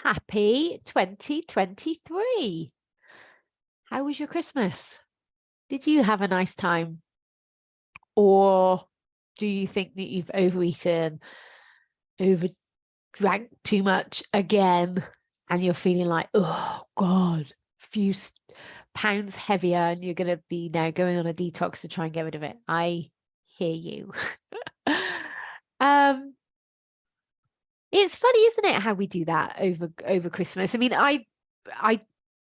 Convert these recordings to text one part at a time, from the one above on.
Happy 2023. How was your Christmas? Did you have a nice time? Or do you think that you've overeaten, over drank too much again, and you're feeling like, oh God, pounds heavier, and you're going to be now going on a detox to try and get rid of it? I hear you. um, it's funny, isn't it, how we do that over Christmas? I mean, I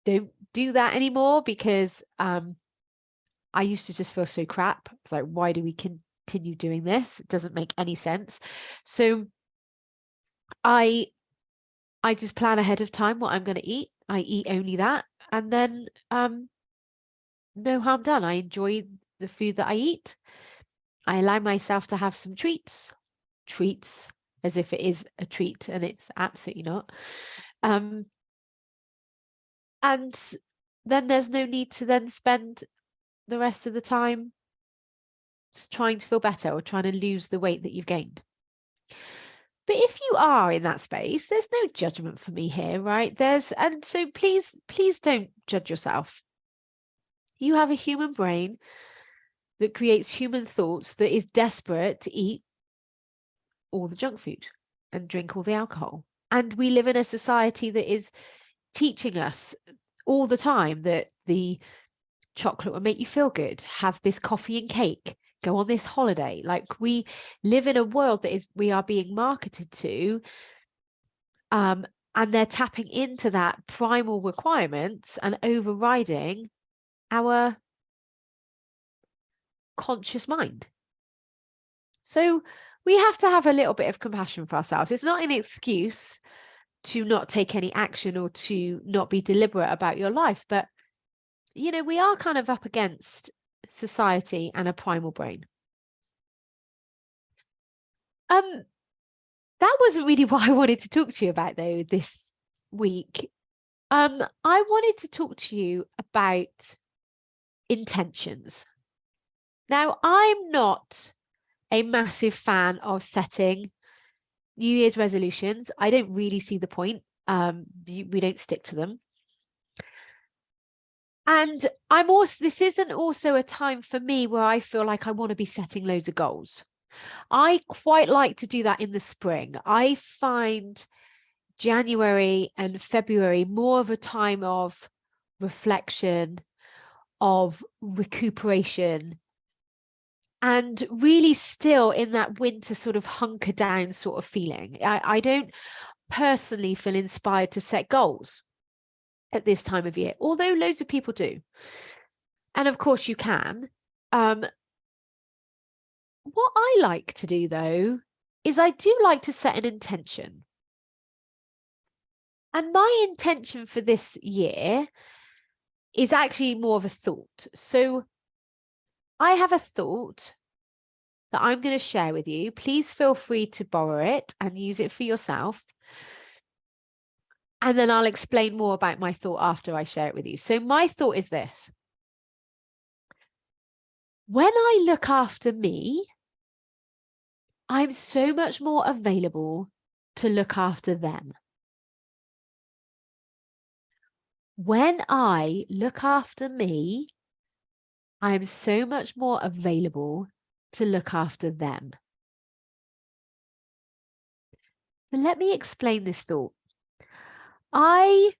don't do that anymore because I used to just feel so crap. It's like, why do we continue doing this? It doesn't make any sense. So I I just plan ahead of time what I'm going to eat. I eat only that, and then no harm done. I enjoy the food that I eat. I allow myself to have some treats as if it is a treat, and it's absolutely not. And then there's no need to then spend the rest of the time trying to feel better or trying to lose the weight that you've gained. But if you are in that space, there's no judgment for me here, right? And so please don't judge yourself. You have a human brain that creates human thoughts that is desperate to eat all the junk food and drink all the alcohol. And we live in a society that is teaching us all the time that the chocolate will make you feel good, have this coffee and cake, go on this holiday. Like, we live in a world that we are being marketed to, and they're tapping into that primal requirements and overriding our conscious mind. So we have to have a little bit of compassion for ourselves. It's not an excuse to not take any action or to not be deliberate about your life, but we are kind of up against society and a primal brain. That wasn't really what I wanted to talk to you about, though, this week. I wanted to talk to you about intentions. Now, I'm not a massive fan of setting New Year's resolutions. I don't really see the point. We don't stick to them. And this isn't also a time for me where I feel like I want to be setting loads of goals. I quite like to do that in the spring. I find January and February more of a time of reflection, of recuperation, and really still in that winter sort of hunker down sort of feeling. I don't personally feel inspired to set goals at this time of year, although loads of people do. And of course you can. What I like to do, though, is I do like to set an intention. And my intention for this year is actually more of a thought. So I have a thought that I'm going to share with you. Please feel free to borrow it and use it for yourself. And then I'll explain more about my thought after I share it with you. So my thought is this: when I look after me, I'm so much more available to look after them. When I look after me, I'm so much more available to look after them. So let me explain this thought. I'm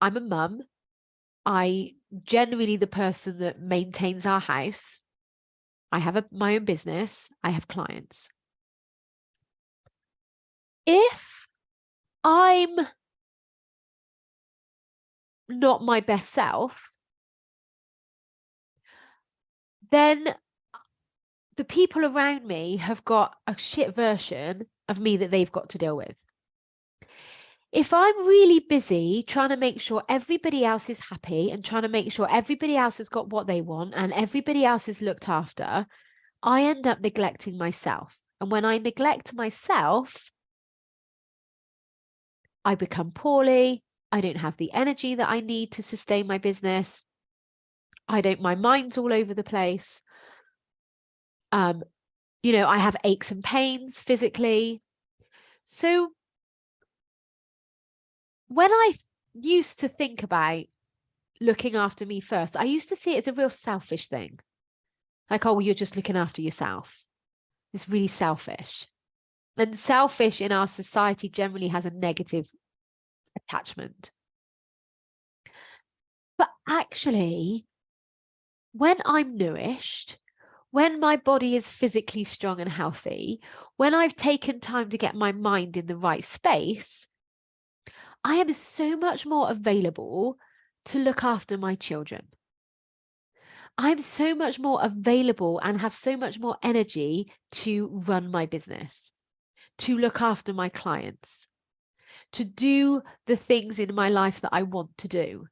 a mum. I generally the person that maintains our house. I have my own business. I have clients. If I'm not my best self, then the people around me have got a shit version of me that they've got to deal with. If I'm really busy trying to make sure everybody else is happy and trying to make sure everybody else has got what they want and everybody else is looked after, I end up neglecting myself. And when I neglect myself, I become poorly. I don't have the energy that I need to sustain my business. My mind's all over the place. I have aches and pains physically. So when I used to think about looking after me first, I used to see it as a real selfish thing. Like, oh, well, you're just looking after yourself. It's really selfish. And selfish in our society generally has a negative attachment. But actually, when I'm nourished, when my body is physically strong and healthy, when I've taken time to get my mind in the right space, I am so much more available to look after my children. I'm so much more available and have so much more energy to run my business, to look after my clients, to do the things in my life that I want to do.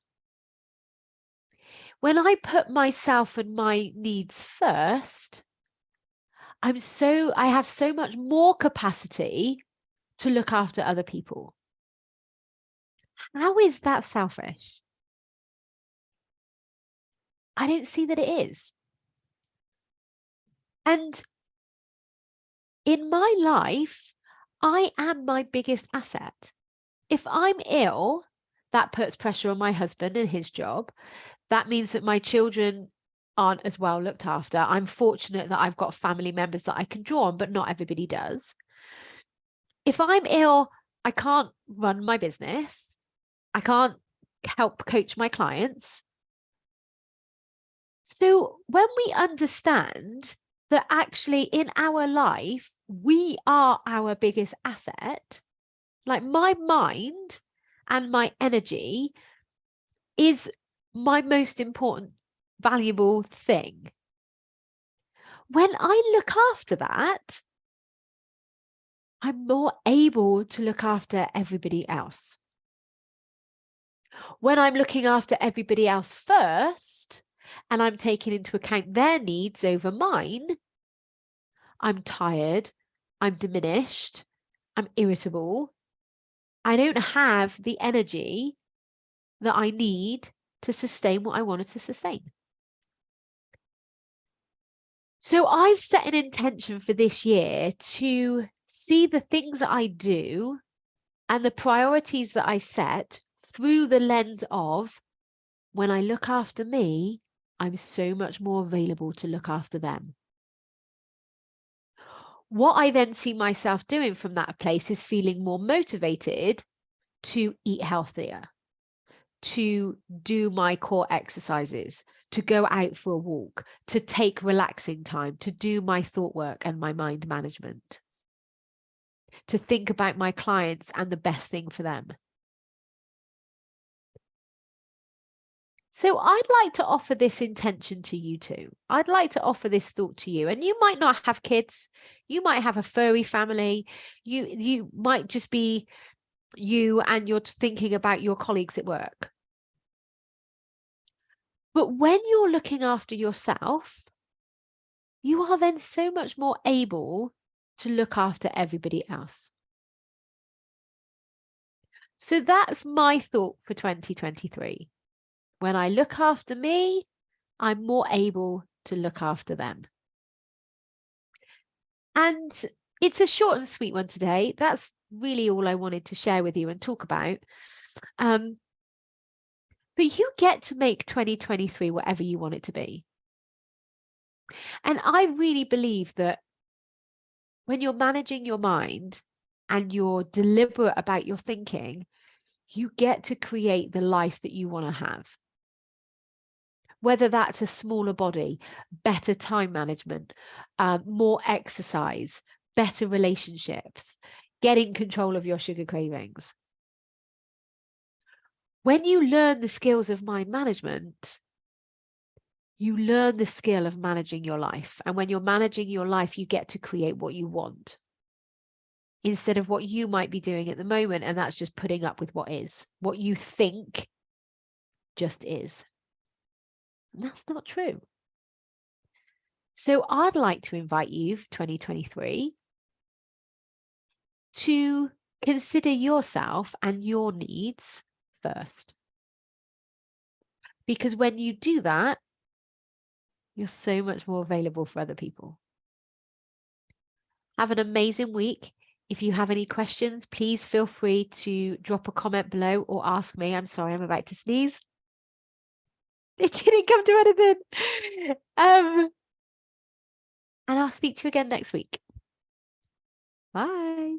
When I put myself and my needs first, I have so much more capacity to look after other people. How is that selfish? I don't see that it is. And in my life, I am my biggest asset. If I'm ill, that puts pressure on my husband and his job. That means that my children aren't as well looked after. I'm fortunate that I've got family members that I can draw on, but not everybody does. If I'm ill, I can't run my business. I can't help coach my clients. So when we understand that actually in our life, we are our biggest asset, like my mind and my energy is my most important, valuable thing. When I look after that, I'm more able to look after everybody else. When I'm looking after everybody else first, and I'm taking into account their needs over mine, I'm tired, I'm diminished, I'm irritable. I don't have the energy that I need to sustain what I wanted to sustain. So I've set an intention for this year to see the things that I do and the priorities that I set through the lens of when I look after me, I'm so much more available to look after them. What I then see myself doing from that place is feeling more motivated to eat healthier, to do my core exercises, to go out for a walk, to take relaxing time, to do my thought work and my mind management, to think about my clients and the best thing for them. So I'd like to offer this intention to you too. I'd like to offer this thought to you. And you might not have kids. You might have a furry family. You might just be you and you're thinking about your colleagues at work. But when you're looking after yourself, you are then so much more able to look after everybody else. So that's my thought for 2023. When I look after me, I'm more able to look after them. And it's a short and sweet one today. That's really all I wanted to share with you and talk about. But you get to make 2023 whatever you want it to be. And I really believe that when you're managing your mind and you're deliberate about your thinking, you get to create the life that you want to have. Whether that's a smaller body, better time management, more exercise, better relationships, getting control of your sugar cravings. When you learn the skills of mind management, you learn the skill of managing your life. And when you're managing your life, you get to create what you want instead of what you might be doing at the moment. And that's just putting up with what is, what you think just is. And that's not true. So I'd like to invite you for 2023 to consider yourself and your needs first. Because when you do that, you're so much more available for other people. Have an amazing week. If you have any questions, please feel free to drop a comment below or ask me. I'm sorry, I'm about to sneeze. It didn't come to anything. And I'll speak to you again next week. Bye.